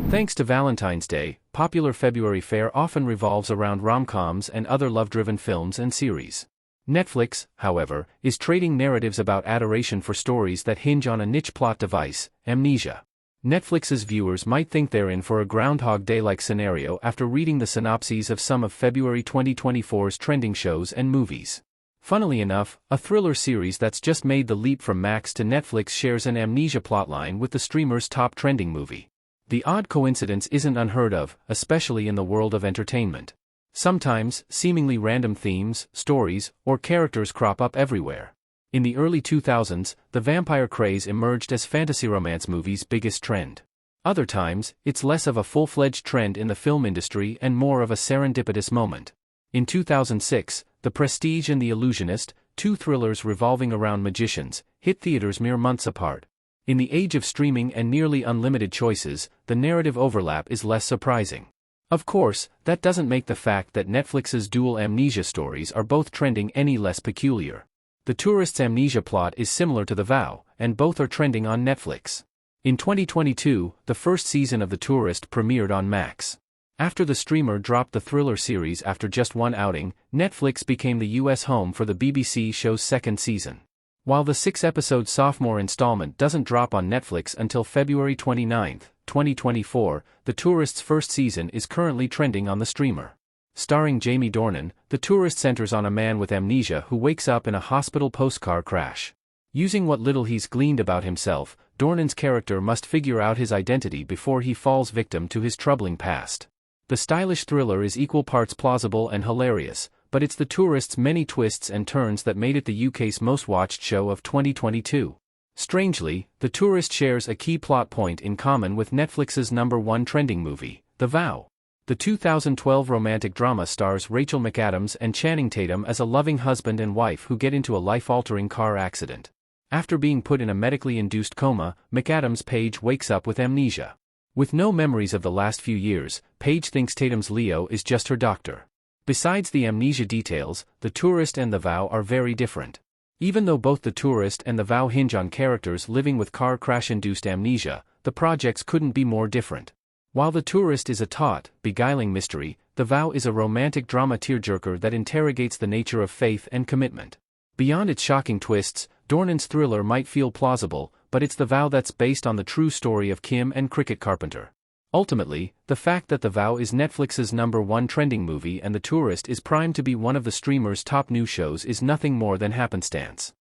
Thanks to Valentine's Day, popular February fare often revolves around rom-coms and other love-driven films and series. Netflix, however, is trading narratives about adoration for stories that hinge on a niche plot device, Amnesia. Netflix's viewers might think they're in for a Groundhog Day-like scenario after reading the synopses of some of February 2024's trending shows and movies. Funnily enough, a thriller series that's just made the leap from Max to Netflix shares an Amnesia plotline with the streamer's top trending movie. The odd coincidence isn't unheard of, especially in the world of entertainment. Sometimes, seemingly random themes, stories, or characters crop up everywhere. In the early 2000s, the vampire craze emerged as fantasy romance movies' biggest trend. Other times, it's less of a full-fledged trend in the film industry and more of a serendipitous moment. In 2006, The Prestige and The Illusionist, two thrillers revolving around magicians, hit theaters mere months apart. In the age of streaming and nearly unlimited choices, the narrative overlap is less surprising. Of course, that doesn't make the fact that Netflix's dual Amnesia stories are both trending any less peculiar. The Tourist's Amnesia plot is similar to The Vow, and both are trending on Netflix. In 2022, the first season of The Tourist premiered on Max. After the streamer dropped the thriller series after just one outing, Netflix became the US home for the BBC show's second season. While the 6-episode sophomore installment doesn't drop on Netflix until February 29, 2024, The Tourist's first season is currently trending on the streamer. Starring Jamie Dornan, The Tourist centers on a man with amnesia who wakes up in a hospital post-car crash. Using what little he's gleaned about himself, Dornan's character must figure out his identity before he falls victim to his troubling past. The stylish thriller is equal parts plausible and hilarious, but it's The Tourist's many twists and turns that made it the UK's most watched show of 2022. Strangely, The Tourist shares a key plot point in common with Netflix's #1 trending movie, The Vow. The 2012 romantic drama stars Rachel McAdams and Channing Tatum as a loving husband and wife who get into a life-altering car accident. After being put in a medically induced coma, McAdams' Paige wakes up with amnesia. With no memories of the last few years, Paige thinks Tatum's Leo is just her doctor. Besides the amnesia details, The Tourist and The Vow are very different. Even though both The Tourist and The Vow hinge on characters living with car crash-induced amnesia, the projects couldn't be more different. While The Tourist is a taut, beguiling mystery, The Vow is a romantic drama tearjerker that interrogates the nature of faith and commitment. Beyond its shocking twists, Dornan's thriller might feel plausible, but it's The Vow that's based on the true story of Kim and Cricket Carpenter. Ultimately, the fact that The Vow is Netflix's #1 trending movie and The Tourist is primed to be one of the streamer's top new shows is nothing more than happenstance.